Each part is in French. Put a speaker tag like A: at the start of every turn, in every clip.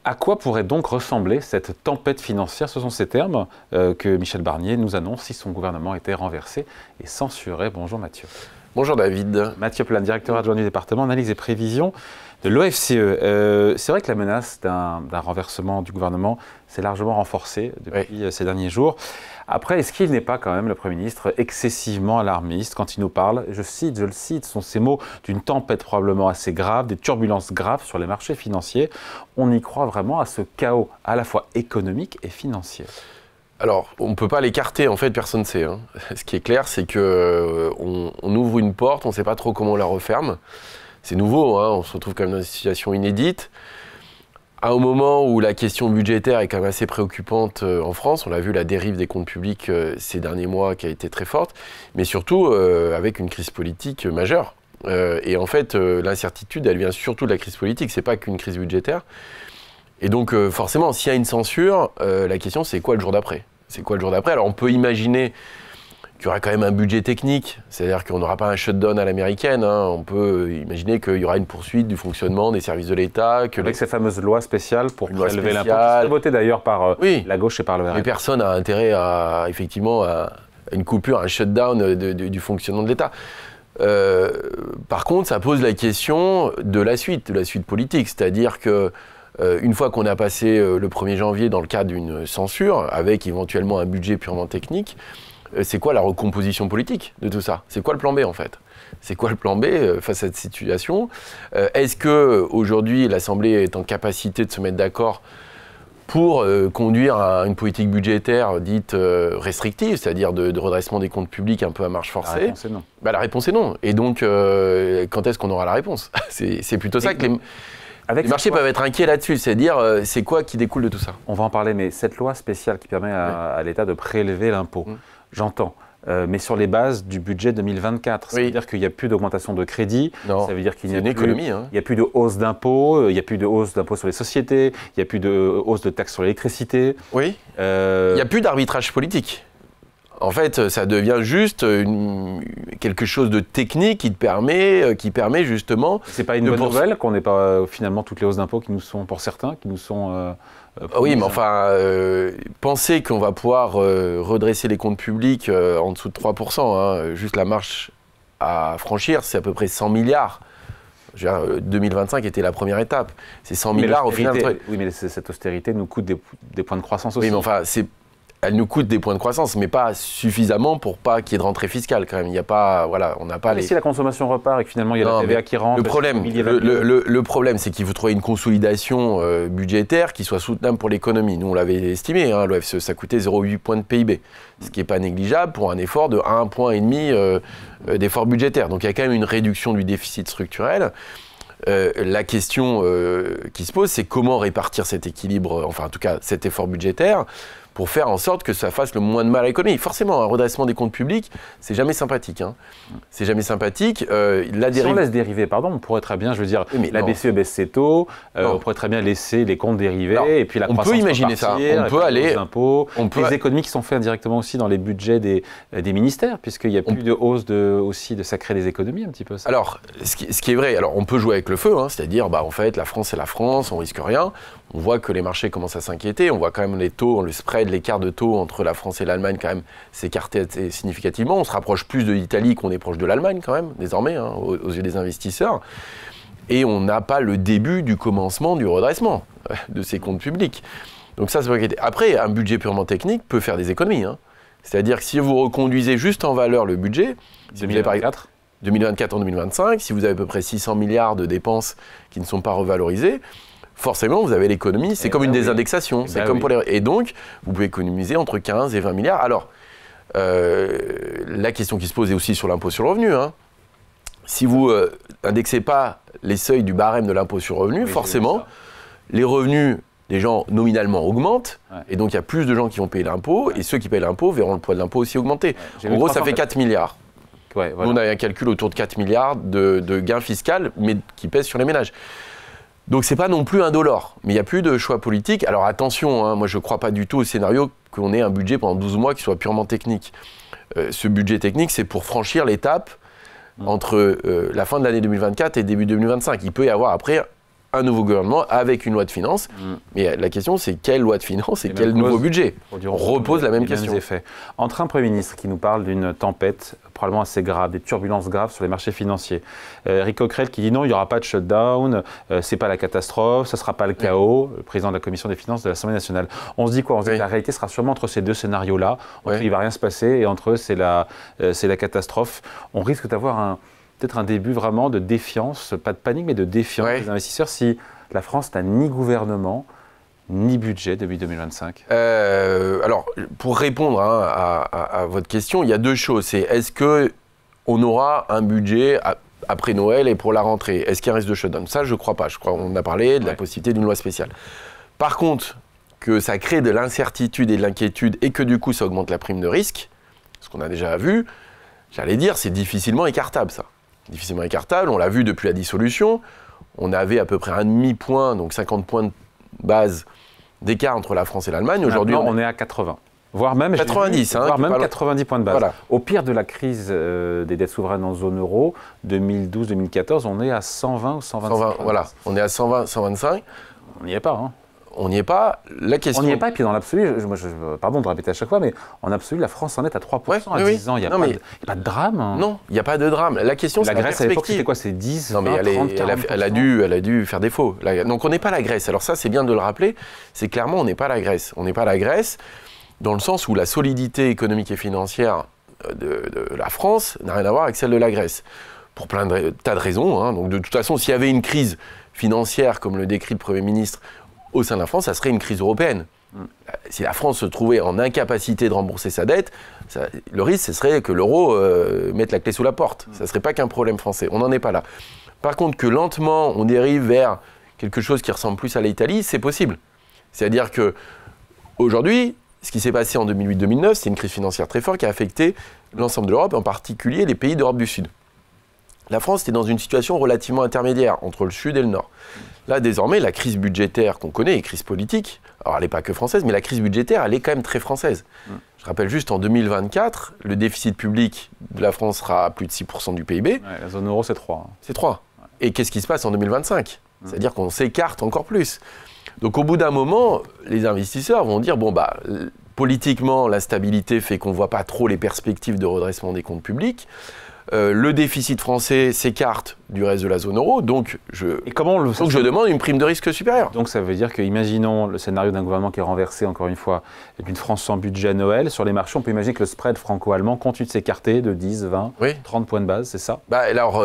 A: À quoi pourrait donc ressembler cette tempête financière? Ce sont ces termes que Michel Barnier nous annonce si son gouvernement était renversé et censuré. Bonjour Mathieu.
B: Bonjour David.
A: Mathieu Plan, directeur adjoint du département analyse et prévision de l'OFCE. C'est vrai que la menace d'un renversement du gouvernement s'est largement renforcée depuis ces derniers jours. Après, est-ce qu'il n'est pas quand même, le Premier ministre, excessivement alarmiste quand il nous parle, je le cite, sont ces mots, d'une tempête probablement assez grave, des turbulences graves sur les marchés financiers. On y croit vraiment à ce chaos à la fois économique et financier?
B: Alors, on ne peut pas l'écarter, en fait, personne ne sait. Ce qui est clair, c'est qu'on ouvre une porte, on ne sait pas trop comment on la referme. C'est nouveau, on se retrouve quand même dans une situation inédite. À un moment où la question budgétaire est quand même assez préoccupante en France, on l'a vu, la dérive des comptes publics ces derniers mois qui a été très forte, mais surtout avec une crise politique majeure. Et en fait, l'incertitude, elle vient surtout de la crise politique, c'est pas qu'une crise budgétaire. Et donc, forcément, s'il y a une censure, la question, c'est quoi le jour d'après? C'est quoi le jour d'après? Alors, on peut imaginer qu'il y aura quand même un budget technique, c'est-à-dire qu'on n'aura pas un shutdown à l'américaine. On peut imaginer qu'il y aura une poursuite du fonctionnement des services de l'État.
A: Avec ces fameuses lois spéciales pour prélever l'impôt, qui seraient votées d'ailleurs par la gauche et par le RN.
B: Mais personne n'a intérêt à, effectivement, à une coupure, un shutdown du fonctionnement de l'État. Par contre, ça pose la question de la suite politique, c'est-à-dire que une fois qu'on a passé le 1er janvier dans le cadre d'une censure, avec éventuellement un budget purement technique, c'est quoi la recomposition politique de tout ça? C'est quoi le plan B en fait? C'est quoi le plan B face à cette situation? Est-ce qu'aujourd'hui l'Assemblée est en capacité de se mettre d'accord pour conduire à une politique budgétaire dite restrictive, c'est-à-dire de redressement des comptes publics un peu à marche forcée?
A: La réponse est non.
B: La réponse est non. Et donc, quand est-ce qu'on aura la réponse? C'est plutôt ça que les marchés peuvent être inquiets là-dessus, c'est-à-dire c'est quoi qui découle de tout ça?
A: On va en parler, mais cette loi spéciale qui permet à l'État de prélever l'impôt, j'entends, mais sur les bases du budget 2024. Ça veut dire qu'il n'y a plus d'augmentation de crédit, ça veut dire qu'il n'y a plus de hausse d'impôts, il n'y a plus de hausse d'impôts sur les sociétés, il n'y a plus de hausse de taxes sur l'électricité.
B: Oui, il n'y a plus d'arbitrage politique. En fait, ça devient juste quelque chose de technique qui permet justement...
A: C'est pas une bonne nouvelle qu'on n'ait pas finalement toutes les hausses d'impôts qui nous sont, pour certains, qui nous sont...
B: oui, mais enfin, penser qu'on va pouvoir redresser les comptes publics en dessous de 3%, juste la marche à franchir, c'est à peu près 100 milliards. 2025 était la première étape. C'est 100 milliards au final.
A: Oui, mais cette austérité nous coûte des points de croissance aussi.
B: Oui, mais enfin, elle nous coûte des points de croissance, mais pas suffisamment pour pas qu'il y ait de rentrée fiscale quand même. Il n'y a pas, voilà, on n'a pas
A: si la consommation repart et que finalement il y a la TVA qui rentre.
B: Le problème, c'est qu'il faut trouver une consolidation budgétaire qui soit soutenable pour l'économie. Nous, on l'avait estimé, l'OFCE, ça coûtait 0,8 points de PIB, ce qui n'est pas négligeable pour un effort de 1,5 point d'effort budgétaire. Donc il y a quand même une réduction du déficit structurel. La question qui se pose, c'est comment répartir cet équilibre, enfin en tout cas cet effort budgétaire, pour faire en sorte que ça fasse le moins de mal à l'économie. Forcément, un redressement des comptes publics, c'est jamais sympathique. C'est jamais sympathique.
A: Si on laisse dériver, on pourrait très bien, je veux dire, la BCE baisse ses taux, on pourrait très bien laisser les comptes dériver, et puis la croissance
B: on peut imaginer ça. On peut aller...
A: les impôts, les économies qui sont faites directement aussi dans les budgets des ministères, puisqu'il n'y a plus de hausse aussi de ça crée des économies un petit peu. Ça.
B: Alors, ce qui est vrai, alors on peut jouer avec le feu, c'est-à-dire, en fait, la France c'est la France, on risque rien. On voit que les marchés commencent à s'inquiéter, on voit quand même les taux, le spread, l'écart de taux entre la France et l'Allemagne quand même s'écarter significativement. On se rapproche plus de l'Italie qu'on est proche de l'Allemagne quand même, désormais, aux yeux des investisseurs. Et on n'a pas le début du commencement du redressement de ces comptes publics. Donc ça, c'est pas inquiété. Après, un budget purement technique peut faire des économies. C'est-à-dire que si vous reconduisez juste en valeur le budget, 2024 en 2025, si vous avez à peu près 600 milliards de dépenses qui ne sont pas revalorisées, forcément, vous avez l'économie, c'est comme une désindexation. Et donc, vous pouvez économiser entre 15 et 20 milliards. Alors, la question qui se pose est aussi sur l'impôt sur le revenu. Si vous n'indexez pas les seuils du barème de l'impôt sur le revenu, forcément, les revenus des gens nominalement augmentent. Et donc, il y a plus de gens qui vont payer l'impôt. Et ceux qui payent l'impôt verront le poids de l'impôt aussi augmenter. En gros, ça fait 4 milliards. Nous, on a un calcul autour de 4 milliards de gains fiscaux, mais qui pèsent sur les ménages. Donc c'est pas non plus indolore, mais il n'y a plus de choix politique. Alors attention, moi je ne crois pas du tout au scénario qu'on ait un budget pendant 12 mois qui soit purement technique. Ce budget technique, c'est pour franchir l'étape entre la fin de l'année 2024 et début 2025. Il peut y avoir après un nouveau gouvernement avec une loi de finances. Mais la question, c'est quelle loi de finances et quel nouveau budget? On repose la même question.
A: Entre un Premier ministre qui nous parle d'une tempête probablement assez grave, des turbulences graves sur les marchés financiers, Éric Coquerel qui dit non, il n'y aura pas de shutdown, c'est pas la catastrophe, ce ne sera pas le chaos, le président de la Commission des finances de l'Assemblée nationale. On se dit quoi? On se dit que la réalité sera sûrement entre ces deux scénarios-là, entre il ne va rien se passer et entre eux, c'est la catastrophe. On risque d'avoir peut-être un début vraiment de défiance, pas de panique, mais de défiance des investisseurs si la France n'a ni gouvernement, ni budget début 2025.
B: Alors, pour répondre à votre question, il y a deux choses. C'est est-ce qu'on aura un budget après Noël et pour la rentrée? Est-ce qu'il y a un risque de shutdown? Ça, je ne crois pas. Je crois qu'on a parlé de la possibilité d'une loi spéciale. Par contre, que ça crée de l'incertitude et de l'inquiétude et que du coup, ça augmente la prime de risque, ce qu'on a déjà vu, j'allais dire, c'est difficilement écartable, ça. Difficilement écartable, on l'a vu depuis la dissolution, on avait à peu près un demi-point, donc 50 points de base d'écart entre la France et l'Allemagne. Aujourd'hui,
A: on est à 80. Voire même
B: 90,
A: voire même 90 points de base.
B: Voilà.
A: Au pire de la crise des dettes souveraines en zone euro, 2012-2014, on est à 120 ou 125.
B: Voilà, on est à 120, 125.
A: On n'y est pas, hein.
B: On n'y est pas. La question...
A: On n'y est pas, et puis dans l'absolu, pardon de répéter à chaque fois, mais en absolu, la France en est à 3% à 10 ans. Il n'y a pas de drame. Hein.
B: Non, il n'y a pas de drame. La question, c'est la
A: Grèce, à l'époque, c'était quoi? C'est 10,
B: non, mais
A: 20, 30, 40%.
B: Elle a dû faire défaut. Donc on n'est pas la Grèce. Alors ça, c'est bien de le rappeler. C'est clairement, on n'est pas la Grèce. On n'est pas la Grèce dans le sens où la solidité économique et financière de la France n'a rien à voir avec celle de la Grèce. Pour tas de raisons. Hein. Donc de toute façon, s'il y avait une crise financière, comme le décrit le Premier ministre, au sein de la France, ça serait une crise européenne. Si la France se trouvait en incapacité de rembourser sa dette, le risque, ce serait que l'euro mette la clé sous la porte. Ça ne serait pas qu'un problème français. On n'en est pas là. Par contre, que lentement, on dérive vers quelque chose qui ressemble plus à l'Italie, c'est possible. C'est-à-dire qu'aujourd'hui, ce qui s'est passé en 2008-2009, c'est une crise financière très forte qui a affecté l'ensemble de l'Europe, en particulier les pays d'Europe du Sud. La France était dans une situation relativement intermédiaire entre le Sud et le Nord. Là, désormais, la crise budgétaire qu'on connaît, et crise politique, alors elle n'est pas que française, mais la crise budgétaire, elle est quand même très française. Je rappelle juste, en 2024, le déficit public de la France sera à plus de 6% du PIB.
A: La zone euro, c'est 3.
B: C'est 3. Et qu'est-ce qui se passe en 2025 ? C'est-à-dire qu'on s'écarte encore plus. Donc au bout d'un moment, les investisseurs vont dire, bon, politiquement, la stabilité fait qu'on ne voit pas trop les perspectives de redressement des comptes publics. Le déficit français s'écarte du reste de la zone euro, donc je demande une prime de risque supérieure.
A: Donc ça veut dire que, imaginons le scénario d'un gouvernement qui est renversé, encore une fois, d'une France sans budget à Noël, sur les marchés, on peut imaginer que le spread franco-allemand continue de s'écarter de 10, 20, 30 points de base, c'est ça?
B: Alors,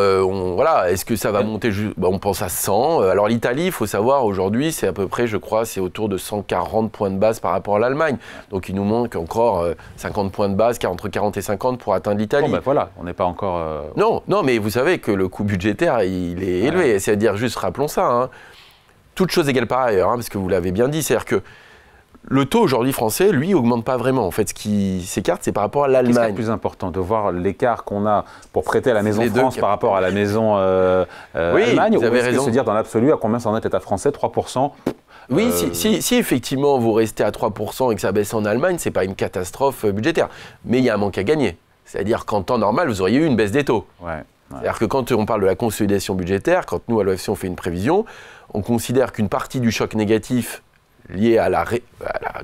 B: est-ce que ça va monter on pense à 100. Alors l'Italie, il faut savoir, aujourd'hui, c'est à peu près, je crois, c'est autour de 140 points de base par rapport à l'Allemagne. Donc il nous manque encore 50 points de base, entre 40 et 50 pour atteindre l'Italie.
A: Bon, voilà, on n'est pas encore...
B: Non, mais vous savez que le coût budgétaire, il est élevé. C'est-à-dire, juste rappelons ça, hein, toute chose égale par ailleurs, hein, parce que vous l'avez bien dit, c'est-à-dire que le taux aujourd'hui français, lui, augmente pas vraiment. En fait, ce qui s'écarte, c'est par rapport à l'Allemagne.
A: Qu'est-ce qui est le plus important, de voir l'écart qu'on a pour prêter à la maison France par rapport à la maison Allemagne, ou est-ce que se dire dans l'absolu à combien s'en est l'État français, 3%?
B: Oui, si effectivement vous restez à 3% et que ça baisse en Allemagne, c'est pas une catastrophe budgétaire. Mais il y a un manque à gagner. C'est-à-dire qu'en temps normal, vous auriez eu une baisse des taux. C'est-à-dire que quand on parle de la consolidation budgétaire, quand nous, à l'OFC, on fait une prévision, on considère qu'une partie du choc négatif lié à la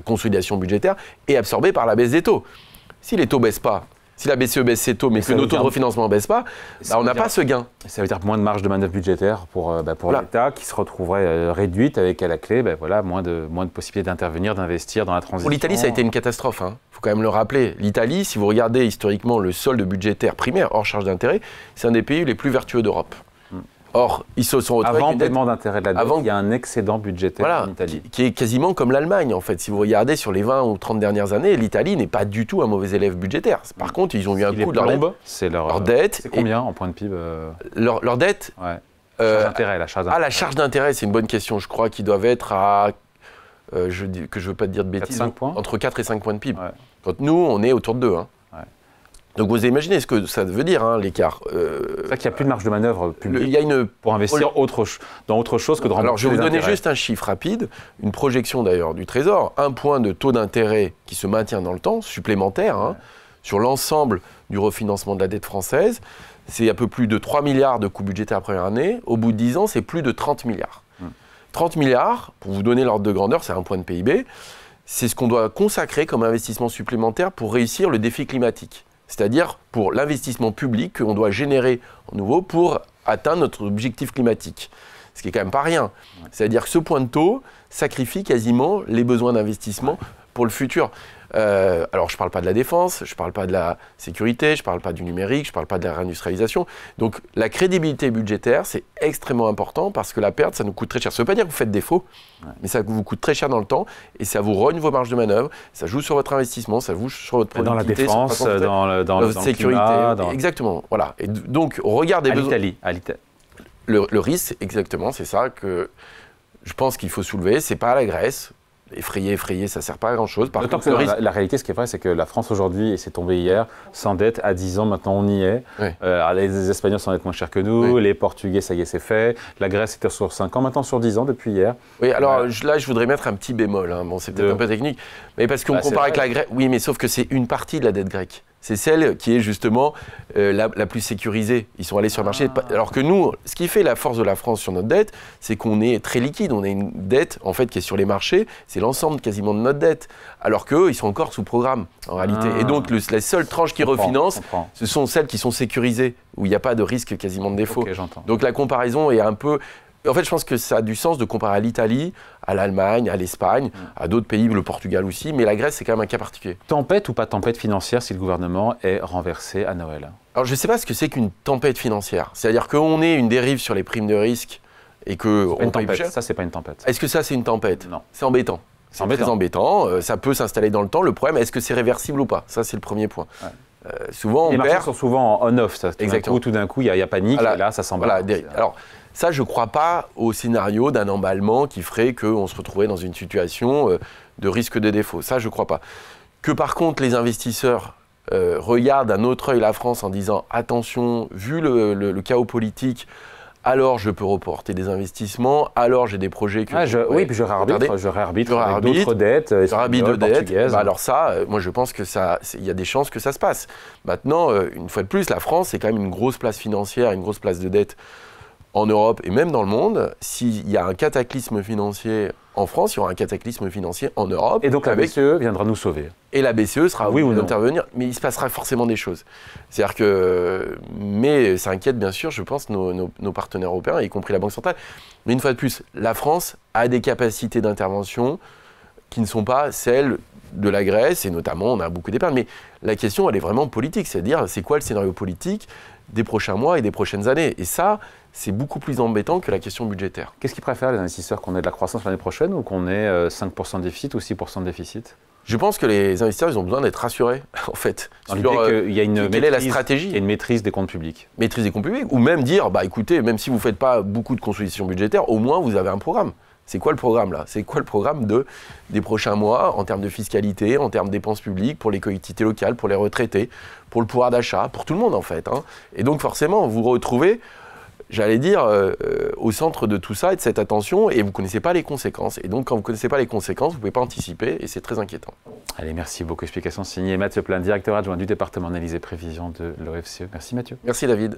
B: consolidation budgétaire est absorbée par la baisse des taux. Si les taux ne baissent pas, si la BCE baisse ses taux, mais que nos taux de refinancement ne baissent pas, on n'a pas ce gain.
A: Ça veut dire moins de marge de manœuvre budgétaire pour l'État qui se retrouverait réduite avec à la clé moins de possibilités d'intervenir, d'investir dans la transition.
B: Pour l'Italie, ça a été une catastrophe. Il faut quand même le rappeler. L'Italie, si vous regardez historiquement le solde budgétaire primaire hors charge d'intérêt, c'est un des pays les plus vertueux d'Europe. Or, ils se sont retrouvés
A: avant le paiement d'intérêt de la dette, il y a un excédent budgétaire en Italie.
B: Qui est quasiment comme l'Allemagne, en fait. Si vous regardez sur les 20 ou 30 dernières années, l'Italie n'est pas du tout un mauvais élève budgétaire. Par contre, ils ont eu un coup de leur dette.
A: C'est combien en point de PIB
B: leur dette
A: la charge d'intérêt.
B: La charge d'intérêt, c'est une bonne question. Je crois qu'ils doivent être à, que je ne veux pas te dire de bêtises, entre 4 et 5 points de PIB. Quand nous, on est autour de 2. Donc vous imaginez ce que ça veut dire, l'écart.
A: C'est vrai qu'il n'y a plus de marge de manœuvre publique pour investir dans autre chose que de rembourser.
B: Alors je vais vous donner juste un chiffre rapide, une projection d'ailleurs du Trésor, un point de taux d'intérêt qui se maintient dans le temps, supplémentaire, sur l'ensemble du refinancement de la dette française. C'est un peu plus de 3 milliards de coûts budgétaires la première année. Au bout de 10 ans, c'est plus de 30 milliards. 30 milliards, pour vous donner l'ordre de grandeur, c'est un point de PIB, c'est ce qu'on doit consacrer comme investissement supplémentaire pour réussir le défi climatique. C'est-à-dire pour l'investissement public qu'on doit générer en nouveau pour atteindre notre objectif climatique. Ce qui est quand même pas rien. C'est-à-dire que ce point de taux sacrifie quasiment les besoins d'investissement pour le futur. Alors, je ne parle pas de la défense, je ne parle pas de la sécurité, je ne parle pas du numérique, je ne parle pas de la réindustrialisation. Donc, la crédibilité budgétaire, c'est extrêmement important parce que la perte, ça nous coûte très cher. Ça ne veut pas dire que vous faites défaut, mais ça vous coûte très cher dans le temps et ça vous rogne vos marges de manœuvre, ça joue sur votre investissement, ça joue sur votre productivité.
A: Dans la défense, dans
B: votre sécurité.
A: Climat,
B: Exactement, voilà. Et donc, on regarde des besoins.
A: À l'Italie.
B: Le risque, exactement, c'est ça que je pense qu'il faut soulever. C'est pas la Grèce. Effrayer, ça ne sert pas à grand-chose. Par contre,
A: la réalité, ce qui est vrai, c'est que la France aujourd'hui, et c'est tombé hier, s'endette à 10 ans, maintenant on y est. Oui. Les Espagnols s'endettent moins cher que nous, les Portugais, ça y est, c'est fait. La Grèce était sur 5 ans, maintenant sur 10 ans depuis hier.
B: Oui, alors là, je voudrais mettre un petit bémol. Hein. Bon, c'est peut-être un peu technique, mais parce qu'on compare avec la Grèce. Oui, mais sauf que c'est une partie de la dette grecque. C'est celle qui est justement la plus sécurisée. Ils sont allés sur le marché. Alors que nous, ce qui fait la force de la France sur notre dette, c'est qu'on est très liquide. On a une dette, en fait, qui est sur les marchés. C'est l'ensemble quasiment de notre dette. Alors qu'eux, ils sont encore sous programme, en réalité. Et donc, la seule tranche qui refinance, ce sont celles qui sont sécurisées, où il n'y a pas de risque quasiment de défaut.
A: Okay,
B: donc, la comparaison est un peu... En fait, je pense que ça a du sens de comparer à l'Italie, à l'Allemagne, à l'Espagne, à d'autres pays, le Portugal aussi, mais la Grèce, c'est quand même un cas particulier.
A: Tempête ou pas tempête financière si le gouvernement est renversé à Noël?
B: Alors, je ne sais pas ce que c'est qu'une tempête financière. C'est-à-dire qu'on ait une dérive sur les primes de risque et que...
A: Ça, c'est pas une tempête.
B: Est-ce que ça, c'est une tempête?
A: Non.
B: C'est embêtant. C'est très embêtant. Ça peut s'installer dans le temps. Le problème, est-ce que c'est réversible ou pas? Ça, c'est le premier point. Ouais. Souvent,
A: les marchés sont souvent en on-off.
B: Exactement.
A: Tout d'un coup, il y a panique, et là, ça s'emballe.
B: Voilà. Alors, ça, je ne crois pas au scénario d'un emballement qui ferait qu'on se retrouverait dans une situation de risque de défaut. Ça, je ne crois pas. Que par contre, les investisseurs regardent d'un autre œil la France en disant « Attention, vu le chaos politique, alors je peux reporter des investissements, alors j'ai des projets que...
A: oui, puis je réarbitre avec d'autres dettes.
B: Je réarbitre de dettes. Alors ça, moi je pense qu'il y a des chances que ça se passe. Maintenant, une fois de plus, la France, c'est quand même une grosse place financière, une grosse place de dette en Europe et même dans le monde. S'il y a un cataclysme financier en France, il y aura un cataclysme financier en Europe.
A: Et donc la BCE viendra nous sauver.
B: Et la BCE sera
A: oui ou non
B: d'intervenir, mais il se passera forcément des choses. C'est-à-dire que, mais ça inquiète bien sûr, je pense, nos partenaires européens, y compris la Banque centrale. Mais une fois de plus, la France a des capacités d'intervention qui ne sont pas celles de la Grèce, et notamment, on a beaucoup d'épargne. Mais la question, elle est vraiment politique, c'est-à-dire, c'est quoi le scénario politique des prochains mois et des prochaines années? Et ça, c'est beaucoup plus embêtant que la question budgétaire.
A: Qu'est-ce qu'ils préfèrent, les investisseurs, qu'on ait de la croissance l'année prochaine ou qu'on ait 5% de déficit ou 6% de déficit?
B: Je pense que les investisseurs, ils ont besoin d'être rassurés, en fait.
A: Dans l'idée qu'il y a
B: quelle est la stratégie?
A: Il y a une maîtrise des comptes publics.
B: Maîtrise des comptes publics, ou même dire, bah écoutez, même si vous ne faites pas beaucoup de consolidation budgétaire, au moins vous avez un programme. C'est quoi le programme là? C'est quoi le programme des prochains mois en termes de fiscalité, en termes de dépenses publiques, pour les collectivités locales, pour les retraités, pour le pouvoir d'achat, pour tout le monde en fait. Hein. Et donc forcément, vous vous retrouvez, j'allais dire, au centre de tout ça et de cette attention, et vous ne connaissez pas les conséquences. Et donc quand vous ne connaissez pas les conséquences, vous ne pouvez pas anticiper, et c'est très inquiétant.
A: Allez, merci beaucoup. Explication signée Mathieu Plein, directeur adjoint du département analyse et prévision de l'OFCE. Merci Mathieu.
B: Merci David.